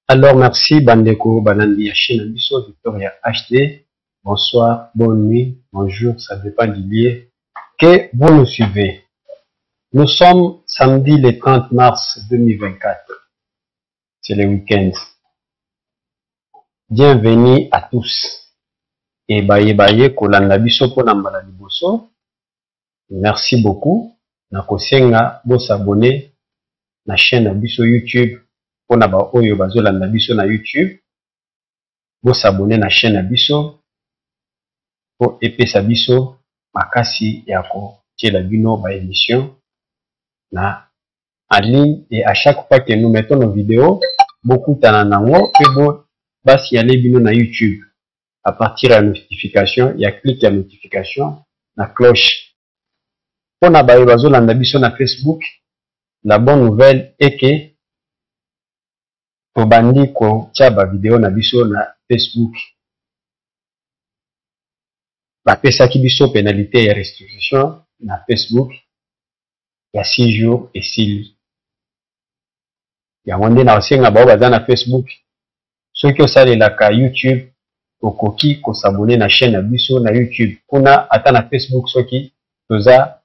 Alors, merci, Bandeko, Banandi, Chaîne Biso, Victoria HD. Bonsoir, bonne nuit, bonjour, ça dépend du lieu que vous nous suivez. Nous sommes samedi le 30 mars 2024. C'est le week-end. Bienvenue à tous. Et baye, kolanda biso po nambala liboso. Merci beaucoup. Nakosenga, bo s'abonner na chaîne Biso YouTube. Pour na ba oyo bazolanda biso na YouTube. Bo s'abonner na chaîne Biso. Pour epesa biso makasi yako tiela bino ba émission na en ligne, et à chaque fois que nous mettons nos vidéos beaucoup tananango et bon basi yale bino na YouTube à partir de la notification, il y a clic à notification na cloche. Pour na ba bazolanda biso na Facebook, la bonne nouvelle est que tobandi ko tia ba vidéo na biso na Facebook. Bapesaki biso pénalité et restriction na Facebook il y a 6 jours et 6 nuits. Yango nde na osenga bao baza na Facebook. Soki osalelaka YouTube okoki kosabone na chaîne ya biso na YouTube. Kuna ata na Facebook soki toza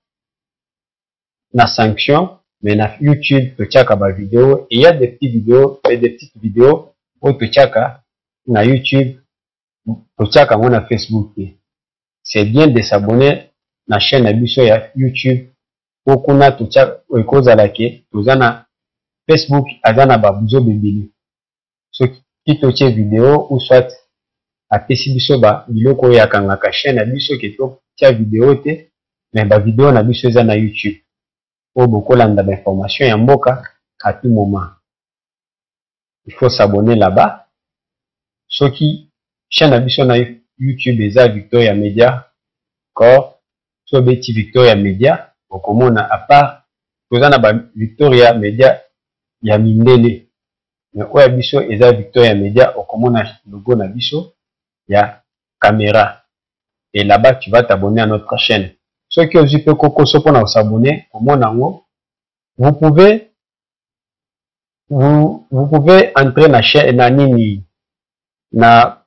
na sanction, mais na YouTube totiaka ba vidéo, et il y a des petites vidéos et des petites vidéos où totiaka na YouTube totiaka ngo na Facebook. C'est bien de s'abonner na chaîne ya biso ya YouTube. Okuna totiaka ekozala ke toza na Facebook azana ba buzo bebele. Soki totie vidéo ou soit apesi biso ba biloko ya kangaka chaîne ya biso ke to tia vidéo te, mais ba vidéo na biso eza na YouTube. Pour beaucoup d'informations et en mboka à tout moment. Il faut s'abonner là-bas. Ce qui chaîne abisso na YouTube eza Victoria Media corps so beti Victoria Media okomona à part tozana ba Victoria Media ya mindele, mais oya biso eza Victoria Media okomona logo na biso ya caméra, et là-bas tu vas t'abonner à notre chaîne. Ceux qui ont vu que Coco Sopona s'abonner au Monango, vous pouvez entrer na chaîne na nini na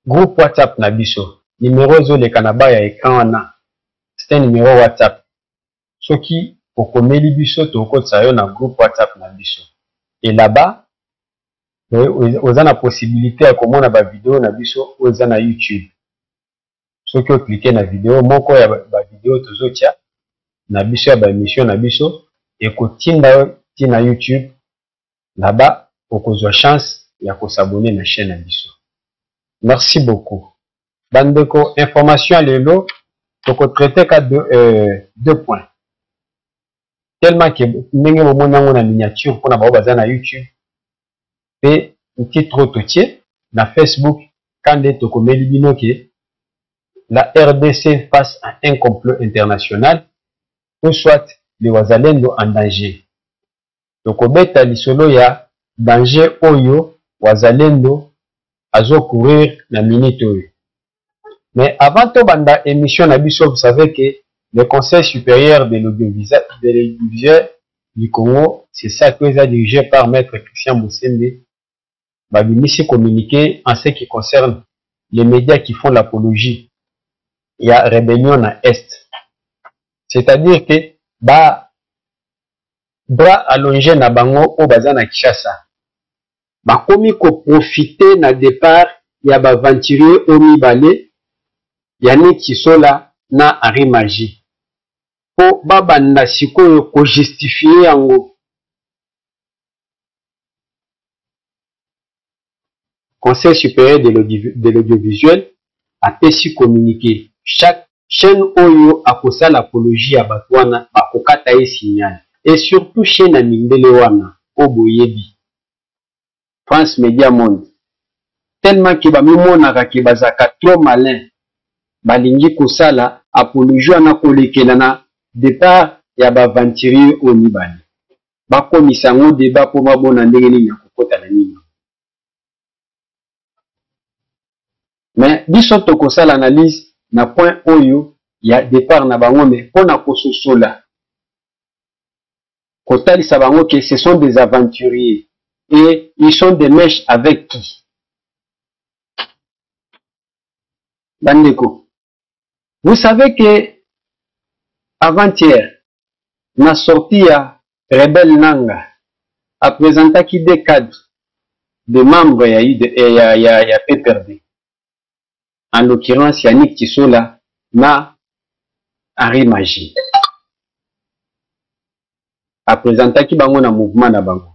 groupe WhatsApp na biso. Numéro zo le kanaba ya écran na. C'est un numéro WhatsApp. Ceux qui au komeli biso to ko tsayo na groupe WhatsApp na biso. Et là-bas, vous avez la possibilité à komona ba vidéo na biso oza na YouTube. Soki o cliquer na vidéo moko ya ba vidéo tozotia na biso ya ba émission na biso et kotinda ti na YouTube, là-bas okozwa chance ya ko s'abonner na chaîne na biso. Merci beaucoup. Bandeko, information lelo toko traiter ka deux points. Tellement que ndenge momona ngo na miniature pona ba baza na YouTube et titre totie na Facebook quand toko meli bino ke la RDC face à un complot international, ou soit les Wazalendo en danger. Donc, au beta lisolo ya danger oyo Wazalendo azo courir la minute oyo. Mais avant to banda émission na biso, vous savez que le Conseil supérieur de l'audiovisuel du Congo, c'est ça que est dirigé par Maître Christian Bosende, babimisi communiqué en ce qui concerne les médias qui font l'apologie. Il y a rébellion na Est. C'est-à-dire que bras allongé na bango au baza na Kinshasa. Bakomi ko profiter na départ ya ba aventurier au Mibale, yani Kisola na Henri Magie. Po babanda sikoyo ko justifier yango. Conseil supérieur de l'audiovisuel a pesi communiqué. Chaque chaîne oyo akosa l'apologie à Batwana bakokata e signal, et surtout chaîne à mindele wana oboyebi France Media Monde, tellement que bamimonaka ke bazaka trop malin balingi kosala apologie wana kolekela na départ ya baventurier au Mibale bakomisa ngo débat po babona ndenge nini ya kokota na nini. Mais biso tokosala analyse na point oyo ya départ na bango, mais pona kososola kotalisa bango que ce sont des aventuriers Et ils sont des mèches avec qui? Bandeko. Vous savez que avant-hier, na sorti à Rebel Nanga, a présenté des cadres de membres ya PPRD. En l'occurrence, Yannick Tissola na Henri Magie. A présenté qui bango na mouvement na bango.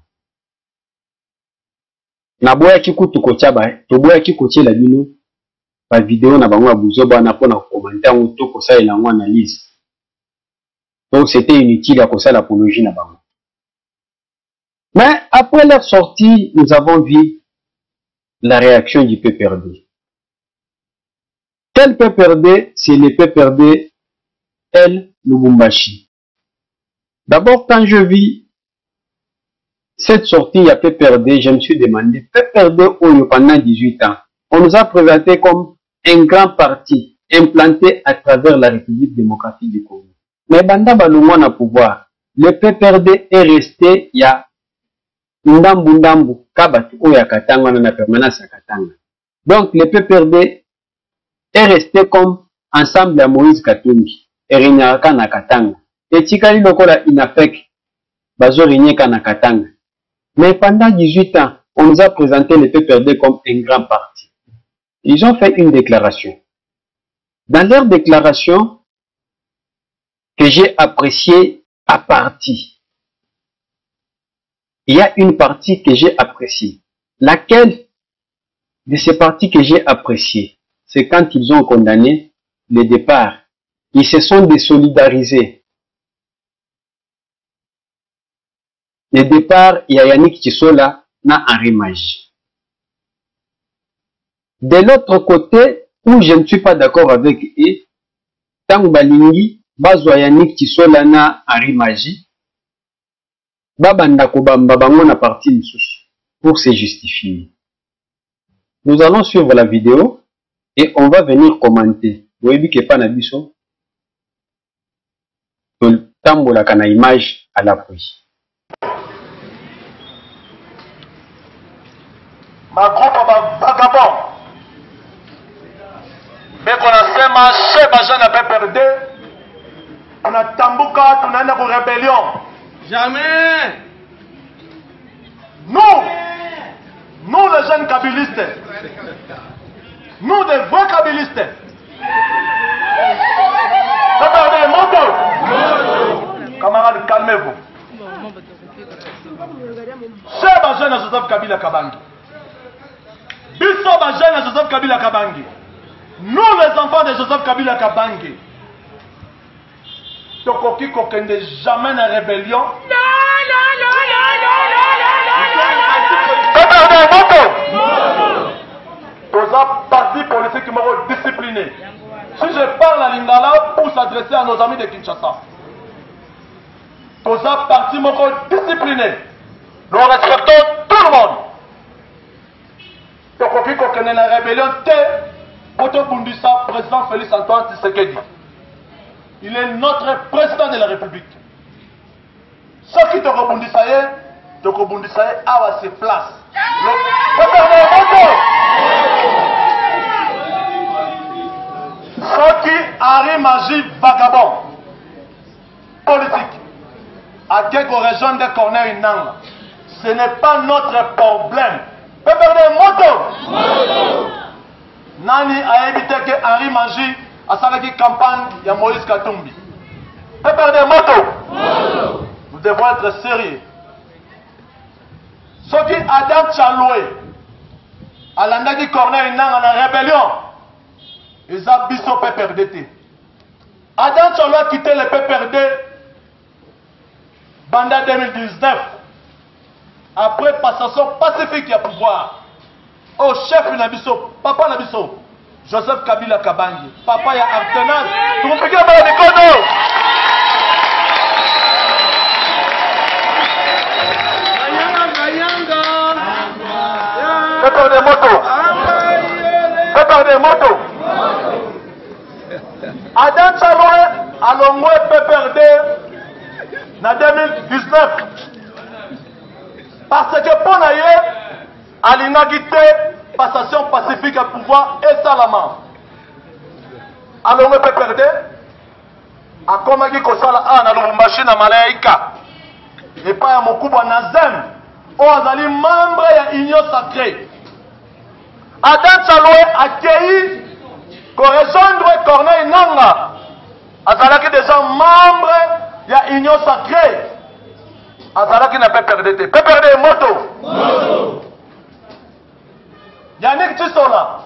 Na boya ki kutu kochaba, to boya ki koche la bino, pa vidéo na bango abuzoba na pona commenter ou to ko sa elango analyse. Donc c'était inutile à cause de l'apologie na bango. Mais après leur sortie, nous avons vu la réaction du PPRD. Quel PPRD? C'est le PPRD El Lubumbashi. D'abord, quand je vis cette sortie à PPRD, je me suis demandé, PPRD pendant 18 ans, on nous a présenté comme un grand parti implanté à travers la République démocratique du Congo. Mais Banda Balumwa na pouvoir, le PPRD est resté il y a Ndambu Kabatu Oya Katanga na permanence à Katanga. Donc le PPRD est resté comme ensemble à Moïse Katumbi, Erinyaka na Katanga. Et Tikali Lokola Inapek, Bazo Rinyeka na Katanga. Mais pendant 18 ans, on nous a présenté le PPRD comme un grand parti. Ils ont fait une déclaration. Dans leur déclaration, que j'ai appréciée à partie, il y a une partie que j'ai appréciée. Laquelle de ces parties que j'ai appréciées, c'est quand ils ont condamné le départ. Ils se sont désolidarisés. Le départ, il y a Yannick Tissola na Henri Magie. De l'autre côté, où je ne suis pas d'accord avec eux, Tang Balingi, Bazwa Yannick Tissola na Henri Magie, Babanda Kobamba bango na partie Moussous, pour se justifier. Nous allons suivre la vidéo et on va venir commenter. Vous voyez que pas nabiso, tambola kana image à l'appui. Ma groupe vagabond. Mais qu'on a sema chez Bajan à PPRD, on a Tambuka, on a une rébellion. Jamais. Nous les jeunes kabylistes, nous des vrais kabylistes. Regardez, moto. Camarades, calmez-vous. Chez Bajan à Joseph Kabila Kabangi. Bisso Bajan à Joseph Kabila Kabangi. Nous les enfants de Joseph Kabila Kabangi. Tokoki kokende jamais na rébellion. Toza parti politique qui m'ont discipliné. Si je parle à Lingala pour s'adresser à nos amis de Kinshasa. Toza parti m'ont discipliné. Nous respectons tout le monde. Tokoki kokende na rébellion te. Poto Bundisa, président Félix Antoine Tshisekedi. Il est notre président de la République. Ce qui te rebondissaient, à ses places. Ce qui Henri Magie vagabond, politique, à quelques régions de Corneille Nanga, ce n'est pas notre problème. Nani a évité que Henri Magie a salé campagne, il y a Moïse Katumbi. Perdez moto. Nous devons être sérieux. Ce qui Adam Chaloué, à l'andaki Corneille Nang en rébellion, ils ont biso PPRD. Adam Chaloué a quitté le PPRD pendant 2019. Après passation pacifique à pouvoir. Au chef Nabiso, papa Nabiso, Joseph Kabila Kabangi, papa ya Artenas, tu me piquez mal les codos. Pépère des motos. Pépère des motos. Adam Chaloué a l'ongoué PPRD en 2019. Parce que pour naye, alingaki te passation pacifique à pouvoir et salama. Alors on peut perdre. A komaki kosala na Lubumbashi na Malaika. Et pas ya Mokuba Nazem. Ozali membre ya Union Sacrée. Adam Saloué accueilli pour rejoindre Corneille Nanga. Azalaki déjà membre ya Union Sacrée. Azalaki na PPRD. PPRD moto. Yannick Tissola.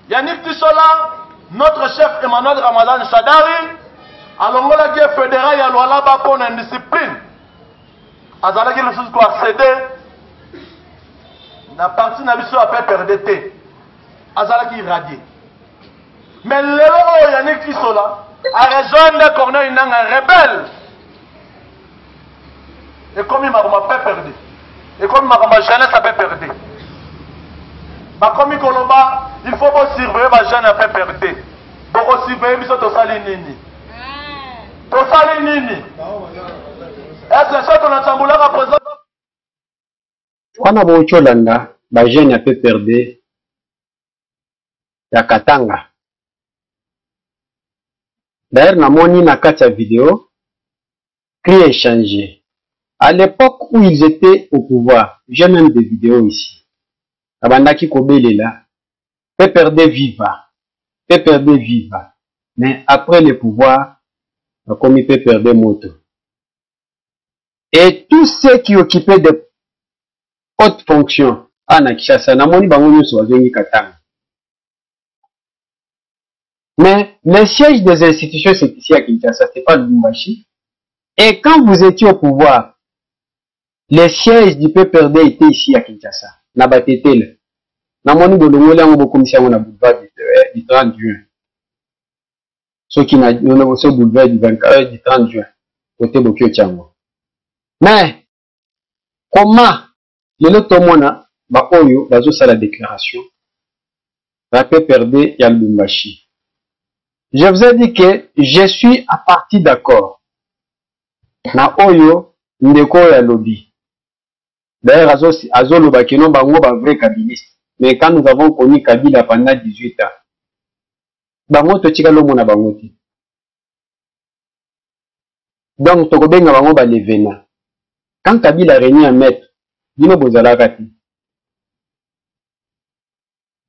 Yannick Tissola, notre chef Emmanuel Ramadan Chadari, alongola qui est fédéral ya Lualaba pour une discipline. Azalaki le sous quoi céder. La partie n'a pas à PPRD. Azalaki irradié. Mais le Yannick Tissola a rejoint Corneille Nanga rebelle. Et comme il m'a PPRD. Et comme il m'a jeunesse à PPRD. Comme il Koloba, il faut surveiller ma jeune à PPRD. Pour surveiller, mais to sali nini. To sali nini. Est-ce que ça ton assemblée représente? Wana bocholanda ba jeune ya PPRD ya Katanga. D'ailleurs namoni na kati ya vidéo cri échangé. À l'époque où ils étaient au pouvoir, j'ai même des vidéos ici. Abandaki kobelela PPRD viva. PPRD viva. Mais après le pouvoir, comme PPRD moto. Et tous ceux qui occupaient de haute fonction na Kinshasa namoni bango nyonso bazengi Katanga. Mais le siège des institutions c'est ici à Kinshasa, c'est pas Lubumbashi. Et quand vous étiez au pouvoir, le siège du PPRD était ici à Kinshasa. Na batetele. Namoni bolongole yango bokomisa yango na boulevard du 30 juin. Ce qui na ce boulevard du 30 juin. Côté Bokyo Tchango. Mais comment lelo tomona ba oyo bazo sala déclaration ba PPRD ya Lubumbashi. Je vous ai dit que je suis à partie d'accord na oyo ndeko ya lobby. D'ailleurs azo loba keno bango ba vrai kabiliste. Mais quand nous avons connu Kabila pendant 18 ans, bango to tika lomo na bango ti. Donc tokobenga bango ba levena. Quand Kabila réunit un maître, dino bozalaka ti.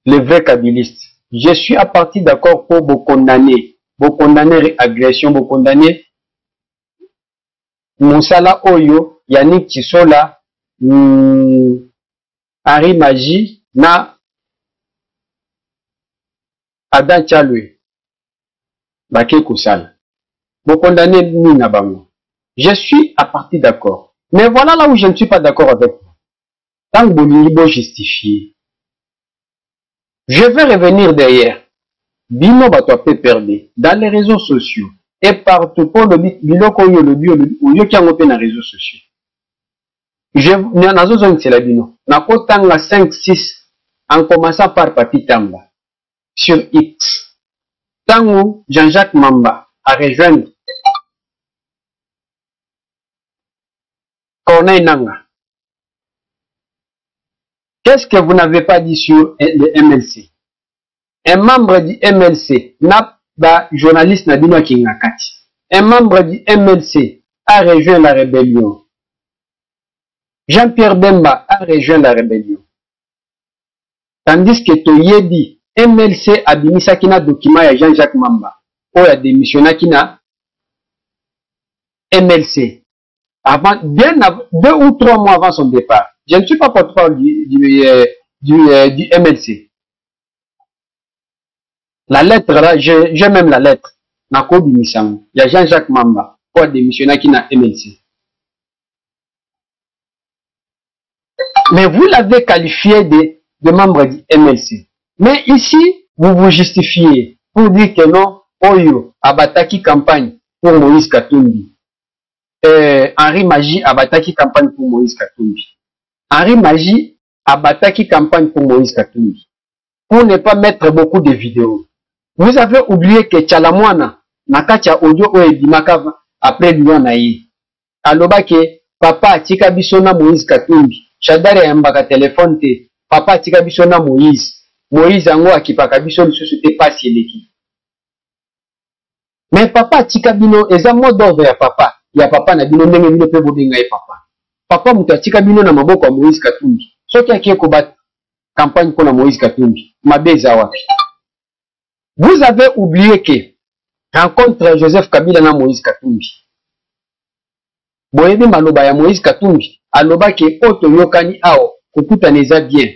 Les vrais kabilistes. Je suis à partie d'accord pour vous condamner agression, vous condamner Moussala Oyo, Yannick Tissola, Henri Magie, na Adan Tchalwe, Baké Koussal. Vous condamnez nous na bango. Je suis à partie d'accord. Mais voilà là où je ne suis pas d'accord avec vous. Tant que vous justifier. Je vais revenir derrière. Bino bato PPRD dans les réseaux sociaux et partout pour le biloko yo le bio ou yo kiango pe na réseaux sociaux. Je nazo zone c'est la bino. Na kotanga 5 6 en commençant par Papi Tamba sur X. Tango Jean-Jacques Mamba a rejoindre Corneille Nanga. Qu'est-ce que vous n'avez pas dit sur le MLC? Un membre du MLC n'a pas journaliste Nabino Kingakati. Un membre du MLC a rejoint la rébellion. Jean-Pierre Bemba a rejoint la rébellion. Tandis que Toyebi, MLC a bimisa kina document ya Jean-Jacques Mamba. Ou a démissionné kina MLC. Avant, bien avant, 2 ou 3 mois avant son départ. Je ne suis pas porte-parole du MLC. La lettre là, j'ai même la lettre. Nako Bimisang. Il y a Jean-Jacques Mamba pour démissionner qui n'a MLC. Mais vous l'avez qualifié de membre du MLC. Mais ici, vous vous justifiez pour dire que non, Oyo abataki campagne pour Moïse Katumbi. Henri Magie abataki campagne pour Moïse Katumbi. Henri Magie abataki campagne pour Moïse Katumbi. Pour ne pas mettre beaucoup de vidéos. Vous avez oublié que Tchalamwana, Nakacha Audio Oedimakava, après Lyon Naï. Aloba ke papa atika biso na Moïse Katumbi. Shadari ayambaka telefone te. Papa atika biso na Moïse. Moïse ango akipaka biso lisusu te pasi eleki. Mais papa atika bino eza mot d'ordre ya papa. Ya papa na bino ndenge bino pe bobenga ye papa. Papa mutu atika bino na maboko ya Moïse Katumbi. Soki akie kobat campagne pour la Moïse Katumbi. Mabeza wapi. Vous avez oublié que rencontre Joseph Kabila na Moïse Katumbi. Boyebi maloba ya Moïse Katumbi. Aloba ke oto yokani ao kukuta neza bien.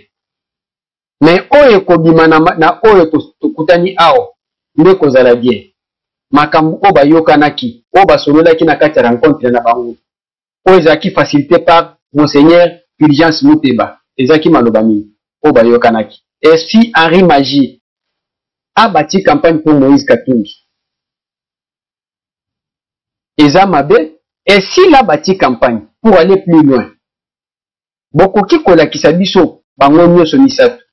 Mais oyo kobima na oyo tokutani ao nde kozala bien. Makambu oba yokanaki, oba sololaki na kati ya rencontre na bango. Oyo ezaki facilité par Monseigneur Fulgence Muteba. Ezaki maloba nini. Oba yokanaki. Et si Henri Magie a bâti campagne pour Moïse Katumbi. Eza mabe. Et s'il a bâti campagne pour aller plus loin. Bokoki kolakisa biso bango nyonso misato.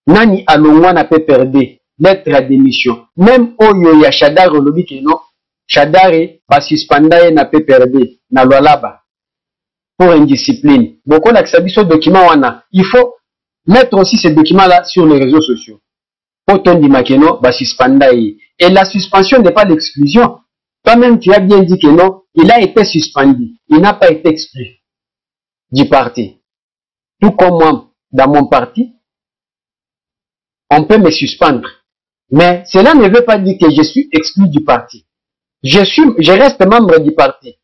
Nani alongwa na pe perdre lettre à démission. Même oyo ya Shadari olobi ke non. Shadari ba suspendaye na pe perdre na Lualaba pour indiscipline. Boko lakisa biso document wana. Il faut mettre aussi ces documents là sur les réseaux sociaux. Autant di makeno ba suspendaye. Et la suspension n'est pas l'exclusion. Toi-même tu as bien dit que non, il a été suspendu. Il n'a pas été exclu du parti. Tout comme moi, dans mon parti, on peut me suspendre. Mais cela ne veut pas dire que je suis exclu du parti. Je reste membre du parti.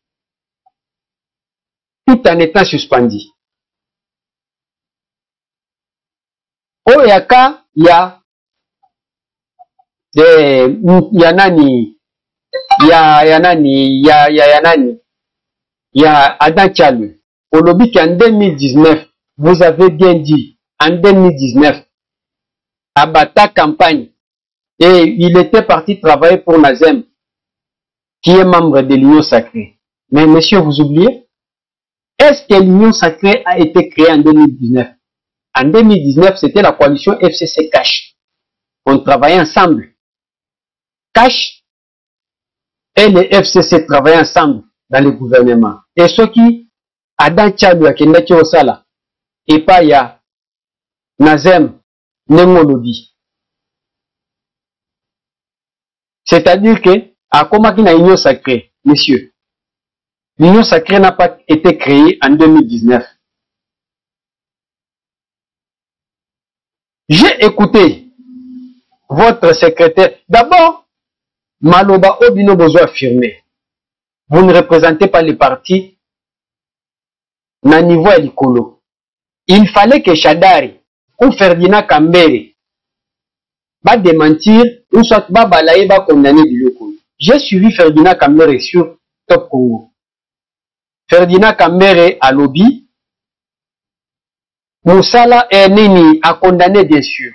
Tout en étant suspendu. Au Yaka, il y a Adam Tchalou. Au lobby qu'en 2019, vous avez bien dit, en 2019, Abata campagne, et il était parti travailler pour Nazem, qui est membre de l'Union Sacrée. Mais monsieur, vous oubliez, est-ce que l'Union Sacrée a été créée en 2019? En 2019, c'était la coalition FCC Cash. On travaillait ensemble. Cash et les FCC travaillent ensemble dans le gouvernement. Et ceux qui, Adam Tchalou, Akendaki Osala, et pas ya Nazem, Nengolobi. C'est-à-dire que, à Komaki na Union Sacrée, messieurs, l'Union Sacrée n'a pas été créée en 2019. J'ai écouté votre secrétaire. D'abord, Maloba Obino Bozo affirmé. Vous ne représentez pas le parti na niveau à l'Ikolo. Il fallait que Shadari ou Ferdinand Kambere va démentir ou soit va balayer, va condamner du loco. J'ai suivi Ferdinand Kambere sur Top Congo. Ferdinand Kambere a lobby. Moussala et Nini a condamné bien sûr.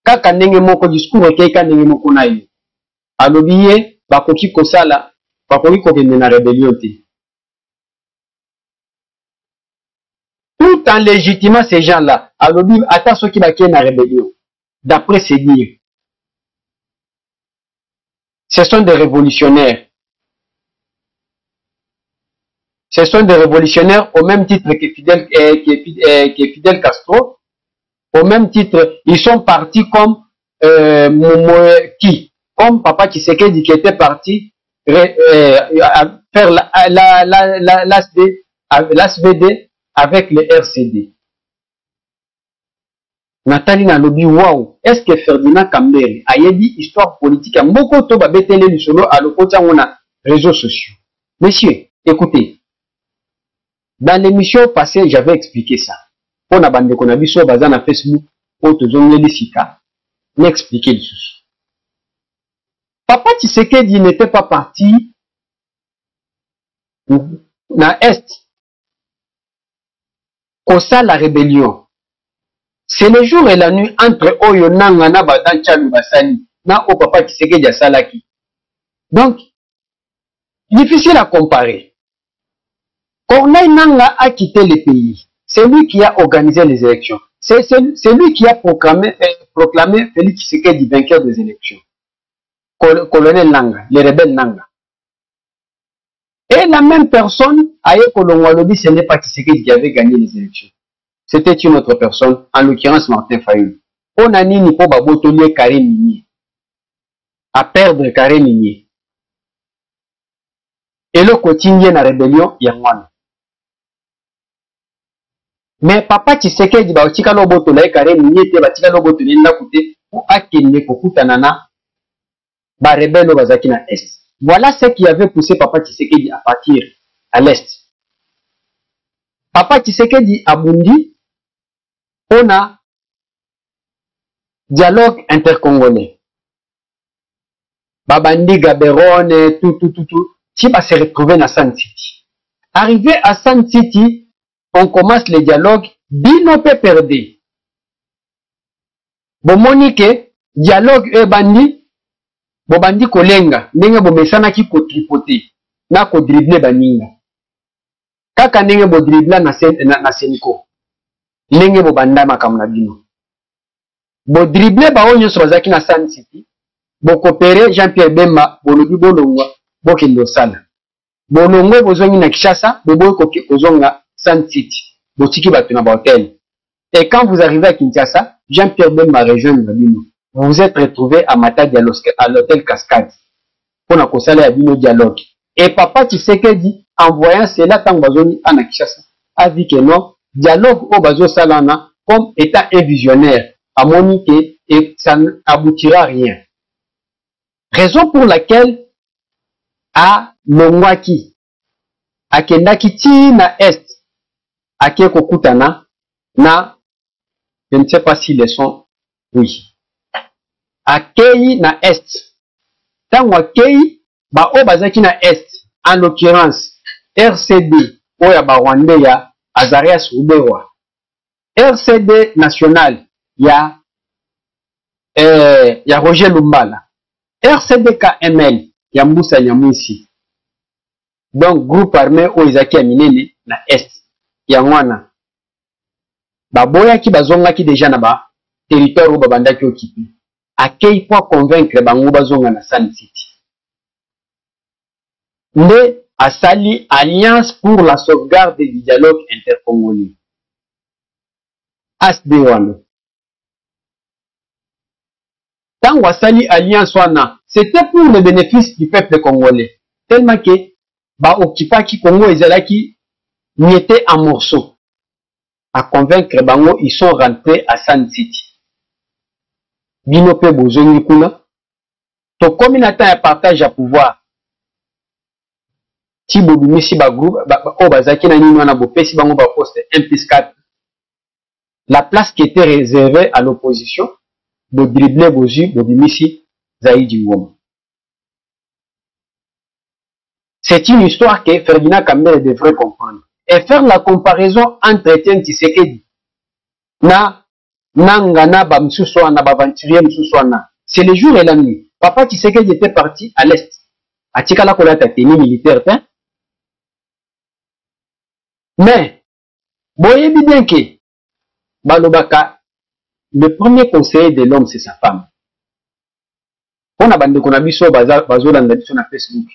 Kaka nenge moko discours keka nenge moko na yo. Alobiye bakoki kosala bakoki kokende na rébellion te. Tout en légitimant ces gens-là, alobi ata soki bakie na rébellion. D'après ses dires, ce sont des révolutionnaires. Ce sont des révolutionnaires au même titre que Fidel Castro. Au même titre, ils sont partis comme comme Papa Tshisekedi qui était parti faire l'ASVD avec le RCD. Nathalie Nalobi, waouh, est-ce que Ferdinand Kambere a dit histoire politique? Beaucoup de gens betele le solo à l'opposition on a réseaux sociaux. Messieurs, écoutez, dans l'émission passée, j'avais expliqué ça. On a bandé qu'on a vu sur bazar na Facebook, autre zone de Sika, m'expliquer le souci. Papa Tshisekedi n'était pas parti dans Est. Comme ça, la rébellion. C'est le jour et la nuit entre Oyo Nanga na Badan Tchalou Basani na o Papa Tshisekedi Salaki. Donc, difficile à comparer. Corneille Nanga a quitté le pays. C'est lui qui a organisé les élections. C'est lui qui a proclamé Félix Tshisekedi vainqueur des élections. Colonel Nanga, les rebelles Nanga. Et la même personne, Aye Kolongwalobi, ce n'est pas Tshisekedi qui avait gagné les élections. C'était une autre personne, en l'occurrence Martin Fayulu. On a ni pour Babotolier Karim Minier. À perdre Karim Minier. Et le quotidien la rébellion, Yangwan. Mais papa Tshisekedi, Baotika Lobotolé Karim Minier, Batika Lobotolé Nakute, pour Akene Kokutanana, ba rebelle Bazakina Est. Voilà ce qui avait poussé Papa Tshisekedi à partir à l'Est. Papa Tshisekedi a Bundi, on a dialogue intercongolais. Babandi, Gaberone, tout. Qui va se retrouver dans Sun City. Arrivé à Sun City, on commence le dialogue, Bino peut perdre. Bon, Monique, dialogue et bandi, Bobandi kolenga, ndenge bomesana ki ko tripoter, na ko dribbler baninga. Kaka ndenge bo dribbler na seniko. Ndenge bobanda makamna bino. Bo dribbler ba onyo so bazaki na Sun City. Bo coopérer Jean-Pierre Bemba, bo lobi bolongwa, bo kendo sala. Bo longwe bozongi na Kinshasa, bo boy ko kozonga Sun City. Bo tiki batu na ba hôtel. Et quand vous arrivez à Kinshasa, Jean-Pierre Bemba rejoint Babino. Vous vous êtes retrouvé à Matadi à l'hôtel Cascade pour la dialogue. Et papa Tshisekedi, en voyant cela, tant bazoni en Kinshasa, a dit que non, dialogue au bazo salana comme étant un visionnaire à monique et ça n'aboutira à rien. Raison pour laquelle à Longwaki, à Kendaki ti na Est, à Kekokutana, na, je ne sais pas si les sons, oui. Akei na Est. Tango Akei, ba o bazaki na Est, en l'occurrence, RCD, oya ba Rwanda ya Azarias Ubewa. RCD national, ya Roger Lumbala. RCD KML, ya Moussa Nyamwisi. Donc, groupe armé o Izaki Aminene na Est. Ya Mwana. Ba boya ki bazonga ki déjà na ba territoire ou babanda ki occupé. Akei pour convaincre bango bazonga na Sun City. Nde asali alliance pour la sauvegarde du dialogue intercongolais. ASD1. Tant asali alliance wana, c'était pour le bénéfice du peuple congolais. Tellement que ba occupaki Congo ezalaki n'était en morceaux. À convaincre bango, ils sont rentrés à Sun City. Bino pe bozongi kuna to komi na temps ya partage ya pouvoir ti bobimisi ba groupe o bazaki na nini wana bopesi bango ba poste 1+4 la place qui était réservée à l'opposition bo dribbler bozu bobimisi Zaïdi Ngoma. C'est une histoire que Ferdinand Kambere devrait comprendre et faire la comparaison entre Etienne Tshisekedi na Nangana Bamsuswana, Bavanturier Msuswana. C'est le jour et la nuit. Papa Tshisekedi était parti à l'Est. À Tikala Kolata tenue militaire. Hein? Mais, boyebi bien que Balobaka, le premier conseiller de l'homme, c'est sa femme. On a bandé qu'on a vu sur Bazolanda sur Facebook.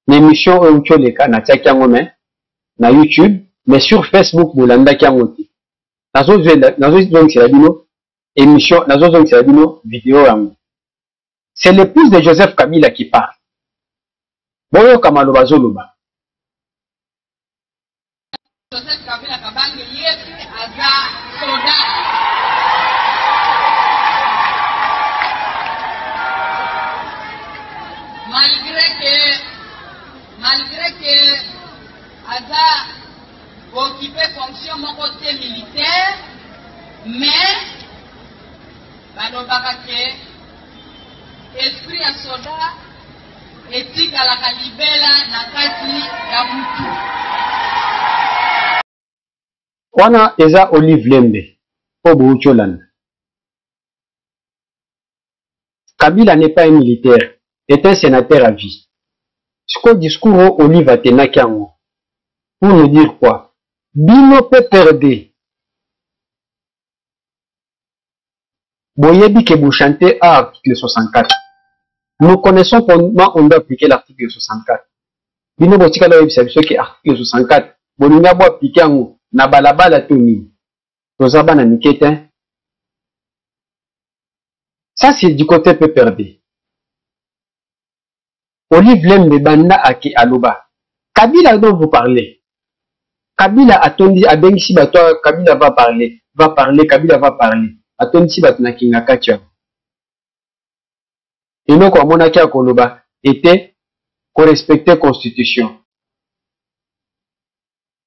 L'émission est où les cas, na YouTube, mais sur Facebook, Bolanda Kiangoti. Nazo zong Sirabino, émission, Nazo zong Sirabino, vidéo. C'est l'épouse de Joseph Kabila qui parle. Boyo Kamalo Bazoluba. Joseph Kabila Kabange Yesu Aza Soda. Malgré que Aza occuper fonction mon côté militaire, mais balobaka ke esprit ya soda etikalaka libela na kati ya mutu. Wana eza Olive Lembe po Boucholane. Kabila n'est pas un militaire, est un sénateur à vie. Ce qu'au discours Olive Atenakiango, pour nous dire quoi? Bino peut perdre. Boyebi ke vous chantez à article 64. Nous connaissons comment on doit appliquer l'article 64. Bino botika la website qui article 64. Bolinga bo appliquer ngo na balabala toni. Tozaba na nikete. Ça c'est du côté peu perdu. Olive Lembe Banda Ake Aloba. Kabila dont vous parlez. Kabila atondi abengisi bato Kabila va parler, Kabila va parler. Atondi bato na kingaka tia. Et donc à mon akia Koloba était qu'on respectait constitution.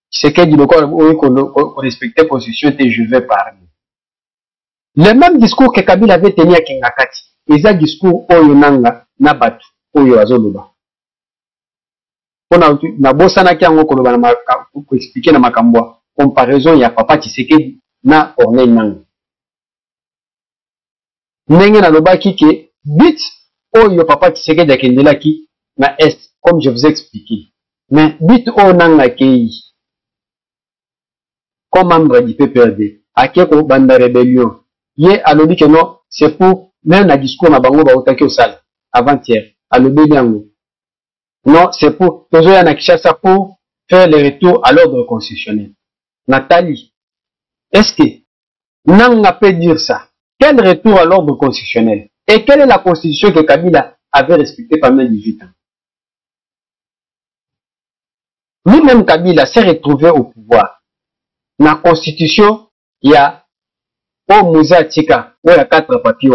C'est que du local qu'on respectait constitution et je vais parler. Le même discours que Kabila avait tenu à Kingakati. Et un discours oyonanga na batu oyo azoloba. Na bosana ki yango koloba na ko expliquer na makambo comparaison ya Papa Tshisekedi na Corneille Nangaa. Ndenge na lobaki ke but oyo Papa Tshisekedi akendelaki na est comme je vous ai expliqué. Mais but oyo Nangaa kei comme membre du PPRD akeko banda rébellion. Ye alobi que non, c'est pour même la discours na bango ba otaki au salle avant-hier alobi yango. Non, c'est pour toujours na Kinshasa pour faire le retour à l'ordre constitutionnel. Nathalie, est-ce que Nangaa peut dire ça? Quel retour à l'ordre constitutionnel? Et quelle est la constitution que Kabila avait respectée pendant 18 ans? Lui-même Kabila s'est retrouvé au pouvoir. La constitution, il y a au Mouza Tika, où il y a 4 papiers.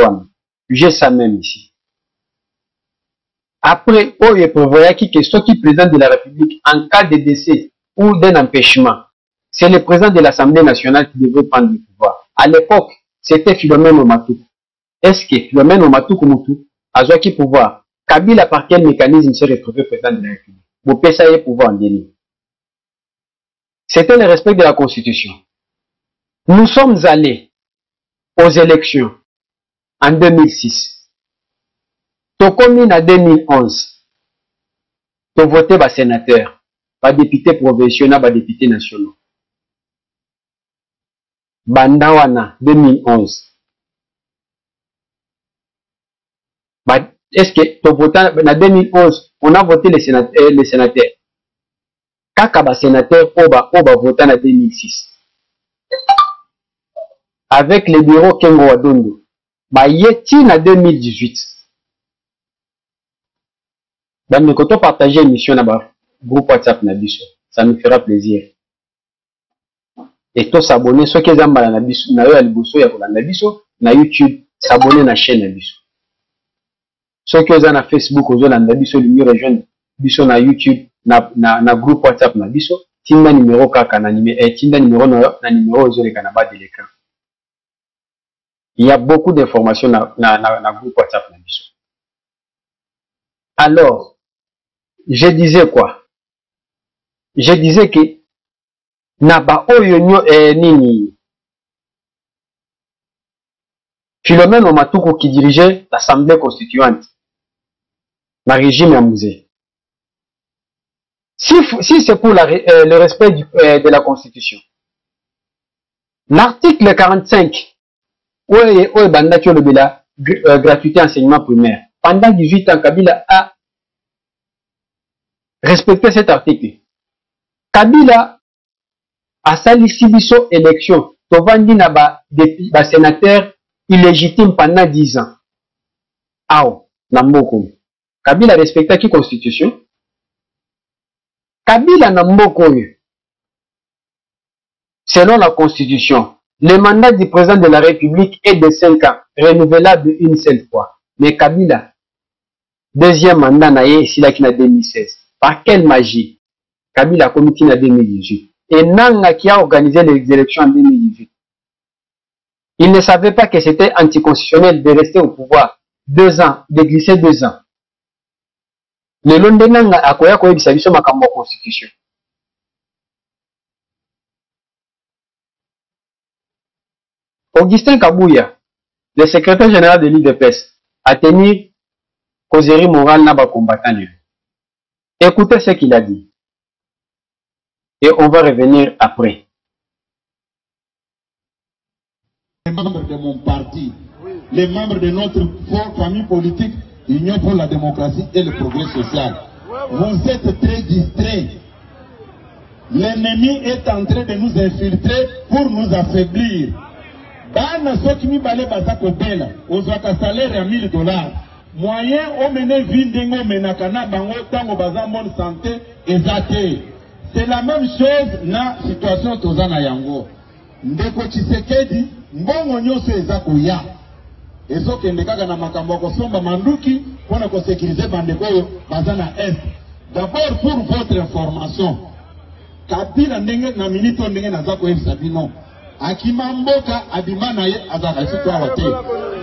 J'ai ça même ici. Après, où il prévoyait que soit qui président de la République en cas de décès ou d'un empêchement, c'est le président de l'Assemblée nationale qui devait prendre le pouvoir. À l'époque, c'était Philomène Omatuku. Est-ce que Philomène Omatuku Moutou a joué qui pouvoir? Kabila par quel mécanisme s'est retrouvé président de la République? Vous pouvez pouvoir en déni. C'était le respect de la Constitution. Nous sommes allés aux élections en 2006. Tokomi en 2011. To voté par sénateur, par député provincial, par député national. Bandawana 2011. Est-ce que to voté en 2011, on a voté les sénateurs. Kaka ba sénateur oba voté en 2006. Avec le bureau Kengo Wadondo, yeti en 2018. Mais quand on partage une mission dans le groupe WhatsApp Nabiso, ça nous fera plaisir. Et tous s'abonner, ceux qui ont la Nabiso, na YouTube, s'abonner à la chaîne Nabiso. Ceux qui ont na Facebook, ont la Nabiso, le mieux rejoindre Biso na YouTube, na groupe WhatsApp Nabiso, tinda numéro kaka na numéro aux les canabas de l'écran. Il y a beaucoup d'informations dans le groupe WhatsApp. Alors, je disais quoi? Je disais que Naba Oyonyo Nini Philomène Omatuku qui dirigeait l'Assemblée constituante, le régime Yamouzé. Si c'est pour le respect de la Constitution, l'article 45, oui, bandaki olobela gratuité enseignement primaire. Pendant 18 ans, Kabila a respecté cet article. Kabila a salisi biso élection. Tovandi na ba sénateur illégitime pendant 10 ans. Ao, Namboko. Kabila respecta qui constitution? Kabila Namboko. Selon la constitution, le mandat du président de la République est de 5 ans, renouvelable une seule fois. Mais Kabila, deuxième mandat naye silaki na 2016. Par quelle magie? Kabila a commis en 2018. Et Nangaa qui a organisé les élections en 2018. Il ne savait pas que c'était anticonstitutionnel de rester au pouvoir 2 ans, de glisser 2 ans. Le long de Nangaa a koya koyebisa biso makambo ya constitution. Augustin Kabouya, le secrétaire général de l'UDPS, a tenu causerie morale na ba combattant. Écoutez ce qu'il a dit. Et on va revenir après. Les membres de mon parti, les membres de notre famille politique Union pour la démocratie et le progrès social. Vous êtes très distraits. L'ennemi est en train de nous infiltrer pour nous affaiblir. Bana sokimi bale basako bela, ozwaka salaire à $1000. Moyen o mene vindengo menakana bango tango baza bonne santé ezate. C'est la même chose na situation tozana yango. Ndeko Tshisekedi mbongo nyoso ezako ya. Ezokende kaka na makambo ko somba manduki pona ko sécuriser bandeko yo bazana est. D'abord pour votre information, Kabila ndenge na minito ndenge nazako ebisabino. Akima mboka abimana ye azaka sito awate.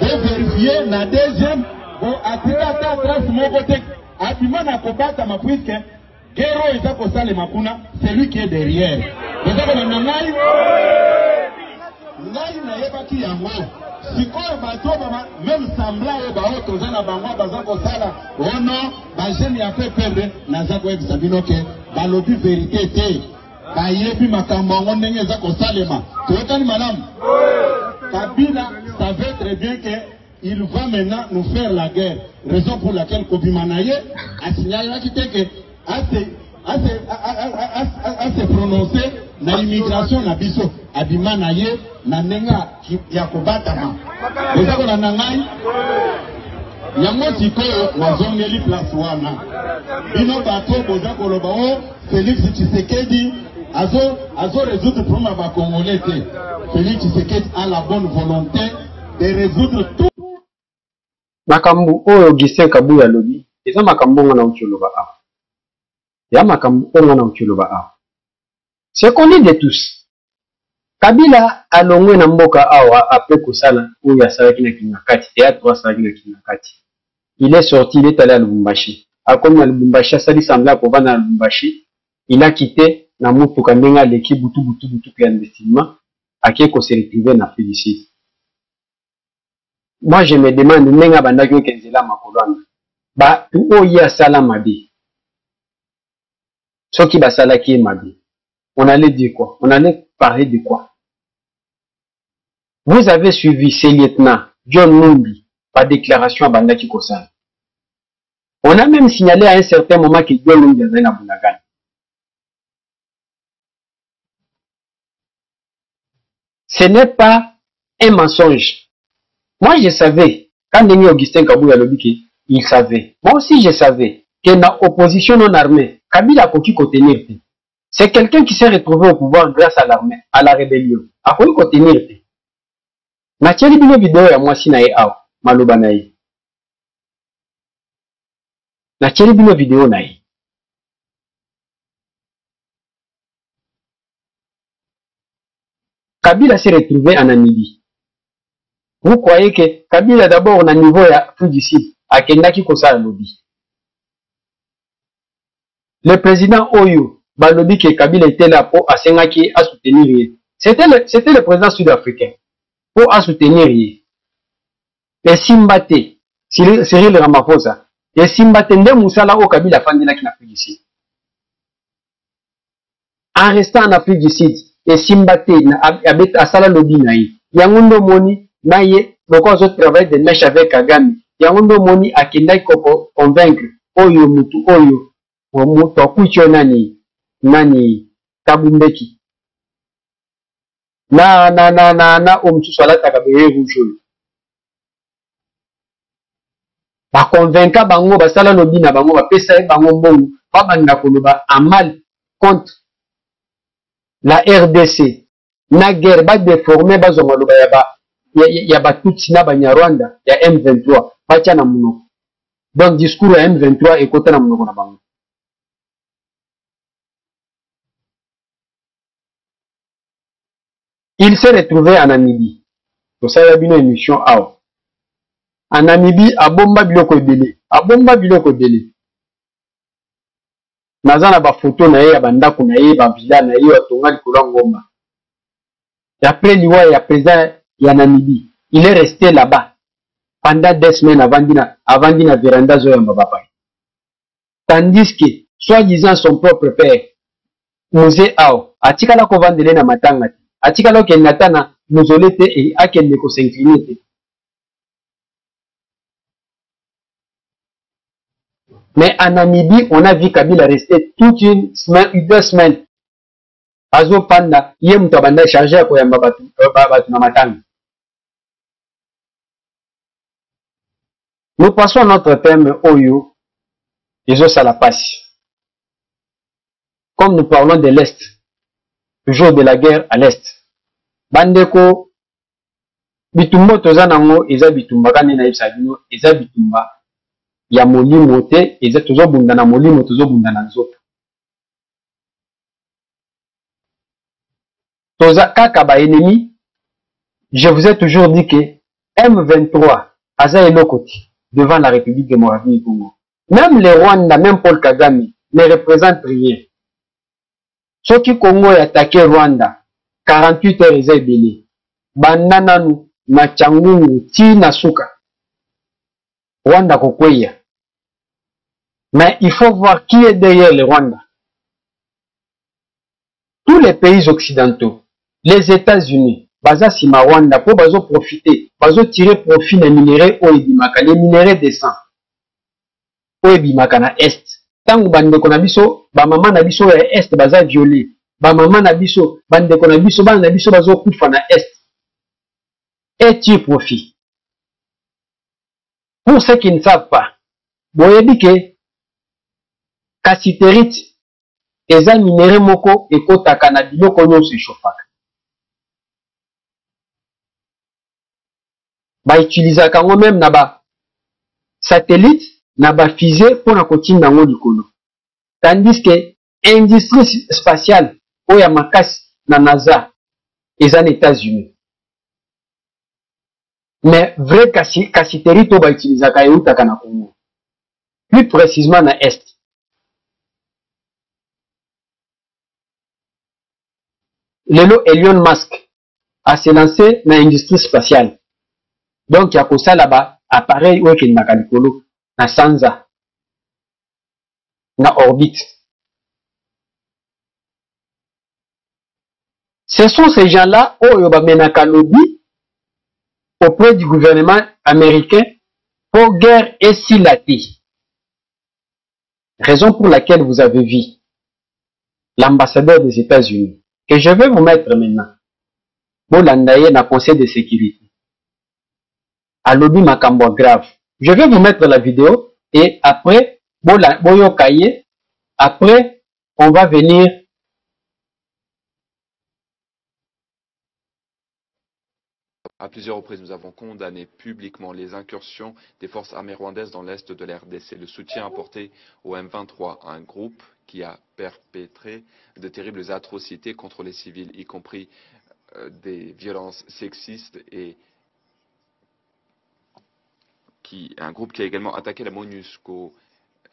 De vérifier na deuxième bon atika ta trace moko te abimana kobata mapuiske Gero ezako sale makuna, c'est lui qui est derrière. Ezako na ngai na yebaki yango. Sikoyo bato baba même semblant e ba auto zana bango bazako sala. Oh non, ba jeune ya fait perdre nazako ebisabino ke balobi vérité te. Bayebi makambo ngo ndenge ezako salema. Toyokani madame. Kabila savait très bien que il va maintenant nous faire la guerre. Raison pour laquelle Kobimanaye a signalé que à se prononcer na immigration na biso Abimanaye na nenga ya kobatama. Ezako na nangai. Yango sikoyo nazongeli place wana. Bino bato boza koloba o Félix Tshisekedi azo résoudre le problème à Congolais. Félix Tshisekedi a la bonne volonté de résoudre tout. Makambu oyo Augustin Kabuya lobi eza makambu ngana ukioloba a. Ya makambu ngana ukioloba a. C'est connu de tous. Kabila alongwe na mboka awa après kosala oyo asalaki na Kinakati théâtre asalaki na Kinakati. Il est sorti, il est allé à Lubumbashi. A comme na Lubumbashi asali sembla ko vana na Lubumbashi, il a quitté na mutuka ndenga l'équipe butu clandestinement ake ko se retrouver na Félicite. Moi je me demande ndenga bandaki okenzela makolwana. Ba tu oyi asala mabe. Soki basala ki mabe. On allait dire quoi? On allait parler de quoi? Vous avez suivi ces lieutenants John Numbi par déclaration à Bandaki Kosan. On a même signalé à un certain moment que John Numbi avait na Bunagana. Ce n'est pas un mensonge. Moi, je savais, quand Denis Augustin Kabuya Lobiki, il savait. Moi aussi, je savais que dans l'opposition non armée, Kabila a pu contenir. C'est quelqu'un qui s'est retrouvé au pouvoir grâce à l'armée, à la rébellion. A pu contenir. Na tieli bino vidéo ya mwasi na ye awa, maloba na ye. Na tieli bino vidéo na ye. Kabila s'est retrouvé en Namibie. Vous croyez que Kabila d'abord na niveau ya Fudisi akendaki kosala lobby. Le président Oyo balobi que Kabila était là pour asengaki à soutenir. C'était le président sud-africain pour soutenir. Et Simbate, Cyril Ramaphosa, et Simbate nde musala o Kabila fandela ki na Afrique du Sud. En restant en Afrique du Sud, et Simbate a sala lobby na ye. Yangundo moni na ye, beaucoup d'autres travaillent de mèche avec Kagame. Yangundo moni a kendai ko convaincre Oyo mutu Oyo, mutu akuicho nani Kabumbeki. Na omtusu alataka beye rouge. Ba convaincre bango basala lobby na bango ba pesa bango mbongo ba banda koloba amal contre la RDC. Na guerre ba déformer ba zonga loba ya ba tutsi na Banyarwanda ya M23 ba tia na munoko. Donc discours ya M23 ekota na munoko na bango. Il s'est retrouvé en Namibie. Pour ça, il y a une émission out. En Namibie, à Bomba Biloko Dele. À Bomba Biloko Dele. Nazana ba photo na ye, banda kuna ye, ba villa na ye, atonga likolo ngomba. Et après liwa ya président ya Namibie, il est resté là-bas pendant 2 semaines avant dina véranda zo ya papa. Tandis que, soi-disant son propre père, Mose Ao, atikala ko vandele na matanga. Atikala ke natana muzolete et akende ko s'incliner. Mais en Namibie, on a vu Kabila rester toute une semaine, 2 semaines. Azo panda, yé mutabanda chargé à koyamba batu na matanga. Nous passons à notre thème Oyo, Izo Salapasi. Comme nous parlons de l'Est, toujours de la guerre à l'Est. Bandeko, bitumba toza nango, eza bitumba kani na yebisa bino, eza bitumba ya molimo te, eza tozo bunda na molimo, tozo bunda na nzoto. Toza kaka ba ennemi, je vous ai toujours dit que M23, aza elokoti, devant la République de Moravie et Congo. Même les Rwanda, même Paul Kagame, ne représentent rien. Ceux qui Congo est attaqué Rwanda, 48 heures ils ebele. Banananu, na Changungu, ti na suka. Rwanda kokweya. Mais il faut voir qui est derrière le Rwanda. Tous les pays occidentaux, les États-Unis, baza sima Rwanda, pour bazo profiter, bazo tirer profit des minéraux oebimaka, les minéraux descendent. Oebimaka na Est. Tangu bandeko na biso, ba mama na biso ya Est baza violé. Ba mama na biso, bandeko na biso, bana na biso bazo kufa na Est. Et tire profit. Pour ceux qui ne savent pas, boyebi ke cassiterite eza minéraux moko ekotaka na biloko nyonso eshofaka. Ba utilisaka ngo même na ba satellite na ba fusée pour na kotinda ngo likolo. Tandis que industrie spatiale oya makasi na NASA eza na États-Unis. Mais vrai cassiterite to ba utilisaka eutaka na Congo. Plus précisément na Est. Lelo Elon Musk a se lancé dans l'industrie spatiale. Donc, il y a que ça là-bas, appareil ou qu'il n'a qu'à l'écolo, na Sansa, na orbite. Ce sont ces gens-là, au Yobamenaka lobby, auprès du gouvernement américain, pour guerre et silaté. Raison pour laquelle vous avez vu l'ambassadeur des États-Unis, que je vais vous mettre maintenant, pour l'endayer dans le Conseil de sécurité. À lobby makambo grave. Je vais vous mettre la vidéo et après, après, on va venir. À plusieurs reprises, nous avons condamné publiquement les incursions des forces armées rwandaises dans l'est de la RDC, le soutien apporté au M23, un groupe qui a perpétré de terribles atrocités contre les civils, y compris des violences sexistes et un groupe qui a également attaqué la MONUSCO.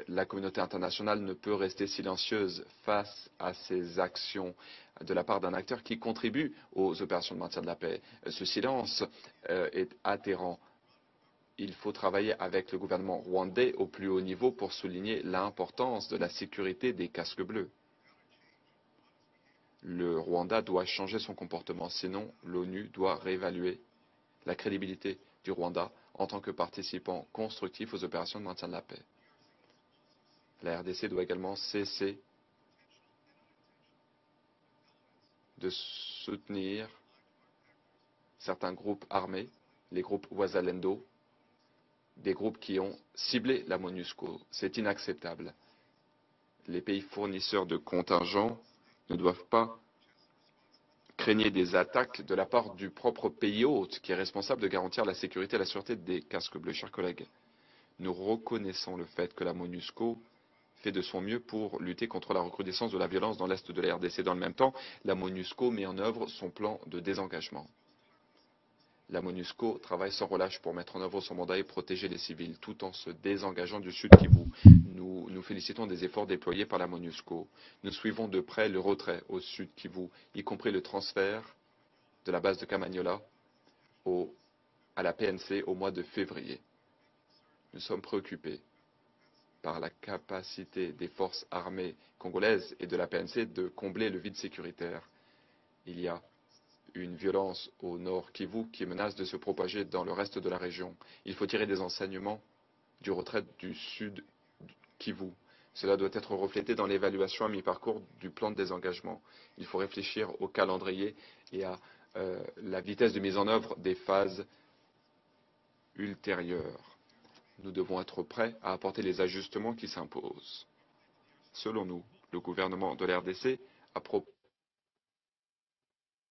La communauté internationale ne peut rester silencieuse face à ces actions de la part d'un acteur qui contribue aux opérations de maintien de la paix. Ce silence est atterrant. Il faut travailler avec le gouvernement rwandais au plus haut niveau pour souligner l'importance de la sécurité des casques bleus. Le Rwanda doit changer son comportement, sinon l'ONU doit réévaluer la crédibilité du Rwanda en tant que participant constructif aux opérations de maintien de la paix. La RDC doit également cesser de soutenir certains groupes armés, les groupes Wazalendo, des groupes qui ont ciblé la MONUSCO. C'est inacceptable. Les pays fournisseurs de contingents ne doivent pas craigner des attaques de la part du propre pays hôte qui est responsable de garantir la sécurité et la sûreté des casques bleus. Chers collègues, nous reconnaissons le fait que la MONUSCO fait de son mieux pour lutter contre la recrudescence de la violence dans l'est de la RDC. Dans le même temps, la MONUSCO met en œuvre son plan de désengagement. La MONUSCO travaille sans relâche pour mettre en œuvre son mandat et protéger les civils, tout en se désengageant du Sud Kivu. Nous félicitons des efforts déployés par la MONUSCO. Nous suivons de près le retrait au Sud Kivu, y compris le transfert de la base de Kamanyola à la PNC au mois de février. Nous sommes préoccupés par la capacité des forces armées congolaises et de la PNC de combler le vide sécuritaire. Il y a une violence au nord Kivu qui menace de se propager dans le reste de la région. Il faut tirer des enseignements du retrait du sud Kivu. Cela doit être reflété dans l'évaluation à mi-parcours du plan de désengagement. Il faut réfléchir au calendrier et à la vitesse de mise en œuvre des phases ultérieures. Nous devons être prêts à apporter les ajustements qui s'imposent. Selon nous, le gouvernement de l'RDC a proposé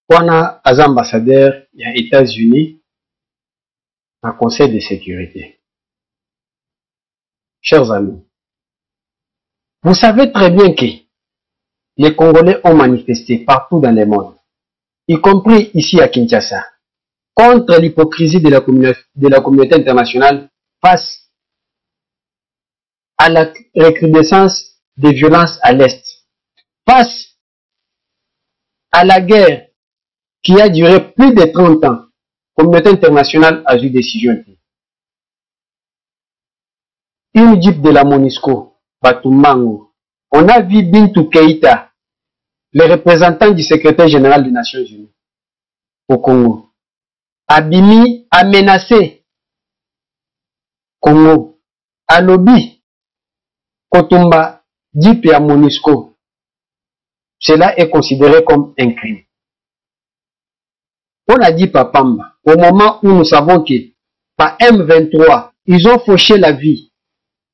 wana aza ambassadeur ya États-Unis na Conseil de sécurité. Chers amis, vous savez très bien que les Congolais ont manifesté partout dans le monde, y compris ici à Kinshasa, contre l'hypocrisie de la communauté internationale face à la recrudescence des violences à l'Est, face à la guerre qui a duré plus de 30 ans. La communauté internationale a eu décision. Une jeep de la MONUSCO, Batumango. On a vu Bintou Keïta, le représentant du secrétaire général des Nations Unies au Congo. Abimi a menacé Congo. Alobi, Kotumba, jeep à MONUSCO. Cela est considéré comme un crime. On a dit Papamba, au moment où nous savons que par M23, ils ont fauché la vie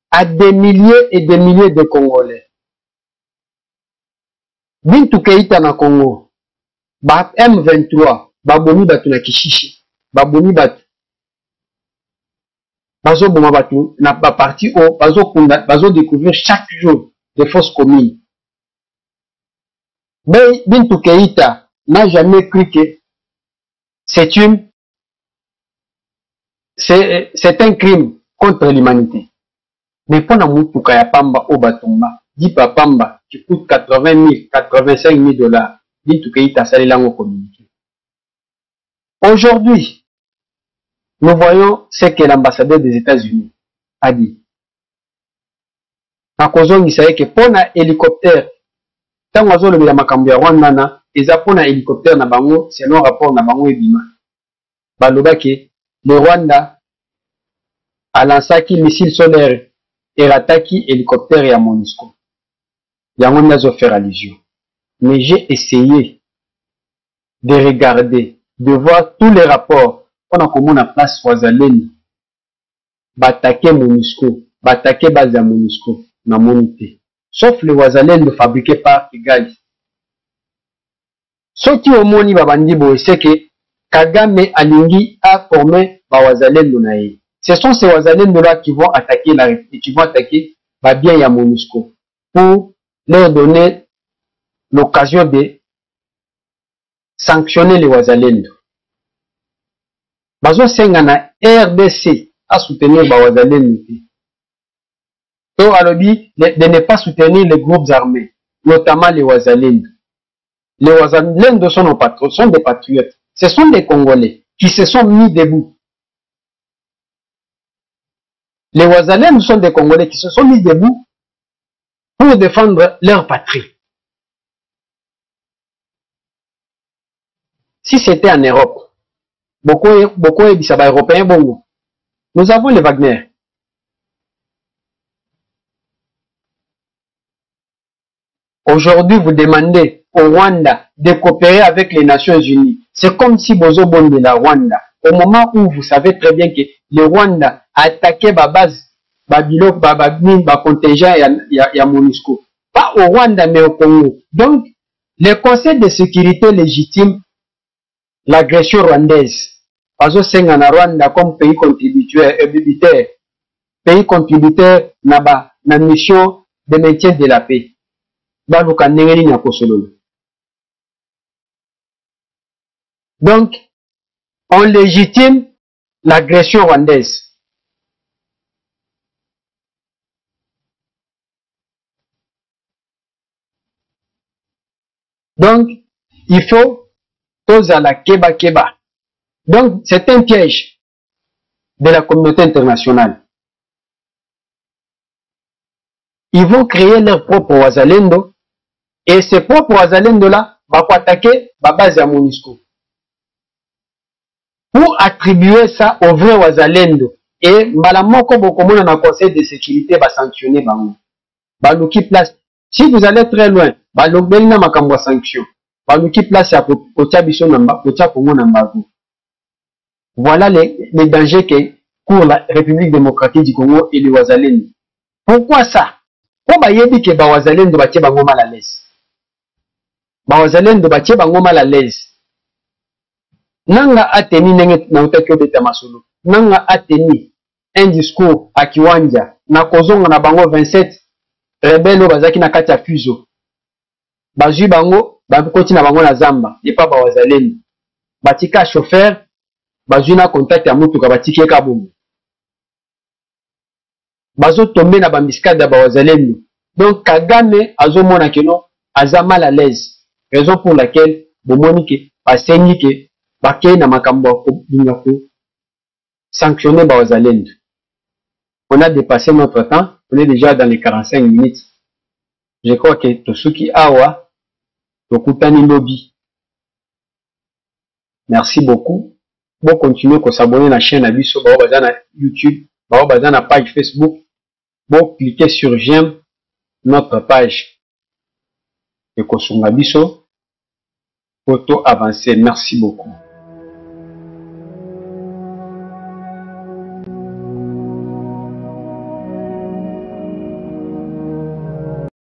à des milliers et des milliers de Congolais. Bintou Keïta na Congo, ba M23, babomi batu na Kishishi, babomi batu, bazo boma batu na ba parti o, bazo découvrir chaque jour des fausses communes. Mais Bintou Keïta n'a jamais cru que c'est un crime contre l'humanité. Mais pour nous, ya pamba au batumba, dit pamba qui coûte 80 000, 85 000 $, dit tout qu'il t'a salé langue communiqué. Aujourd'hui, nous voyons ce que l'ambassadeur des États-Unis a dit. En cause, il savait que pour un hélicoptère, tant que vous avez makambu ya Rwanda, et ça pour un hélicoptère na bango, c'est non rapport na bango ebima. Baloba ke le Rwanda a lancé qui missile solaire et rataki hélicoptère et à MONUSCO. Yango nazo faire allusion. Mais j'ai essayé de regarder, de voir tous les rapports. On a comme on place Wazalendo. Batake MONUSCO, batake base à MONUSCO, na monité. Sauf le Wazalendo fabriqué par Kigali. Ce qui au moni babandi boy, c'est que Kagame Alingi a formé Wazalendo nae. Ce sont ces Wazalendo là qui vont attaquer la République, qui vont attaquer bien ya MONUSCO pour leur donner l'occasion de sanctionner les Wazalendo. Bazo sengana RDC a soutenir Wazalendo. Donc alobi de ne pas soutenir les groupes armés, notamment les Wazalendo. Les Wazalendo sont des patriotes. Ce sont des Congolais qui se sont mis debout. Les Wazalendo sont des Congolais qui se sont mis debout pour défendre leur patrie. Si c'était en Europe, beaucoup européens, bon, nous avons les Wagner. Aujourd'hui, vous demandez au Rwanda de coopérer avec les Nations Unies. C'est comme si Bozo Bonde la Rwanda. Au moment où vous savez très bien que le Rwanda a attaqué ma base, Babylone, ma contingent et MONUSCO. Pas au Rwanda, mais au Congo. Donc, le Conseil de sécurité légitime l'agression rwandaise. Bazo Sengana Rwanda comme pays contributeur, pays contributeur na mission de maintien de la paix. Donc, on légitime l'agression rwandaise. Donc, il faut tous à la keba. Donc, c'est un piège de la communauté internationale. Ils vont créer leur propre Wazalendo. Et ces propres Wazalendo-là vont attaquer la base à MONUSCO. Pour attribuer ça au vrai Wazalendo. Et Malamoko Bokomona dans le Conseil de sécurité va sanctionner Bango. Baluki place. Si vous allez très loin, balobeli na makambo ya sanction. Baluki place ya kotia biso namba, kotia Congo namba. Voilà les dangers que court la République démocratique du Congo et les Wazalendo. Pourquoi ça? Pour bayebi ke ba Wazalendo batie bango mal à l'aise. Ba Wazalendo batie bango mal à l'aise. Nanga ateni nenge na utaki obeta masolo. Nanga ateni un discours à Kiwanja na kozonga na bango 27 rebelle bazaki na kati ya fuso. Bazui bango bakoti na bango na zamba, et pas ba Wazalendo. Batika chauffeur bazui na contact ya mutuka batiki kabumbu. Bazo tomber na bambiskade ya ba Wazalendo. Donc Kagame azomona keno aza mal à l'aise. Raison pour laquelle bomoni ke basengi ke bakei na makambo ya sanctionner ba Wazalendo. On a dépassé notre temps, on est déjà dans les 45 minutes. Je crois que Tosuki Awa, Tokutani Lobby. Merci beaucoup. Bon, continuez à s'abonner à la chaîne Abisso, na YouTube, na la page Facebook. Bon, cliquez sur j'aime notre page. Et Kosunga Abisso, photo avancée. Merci beaucoup.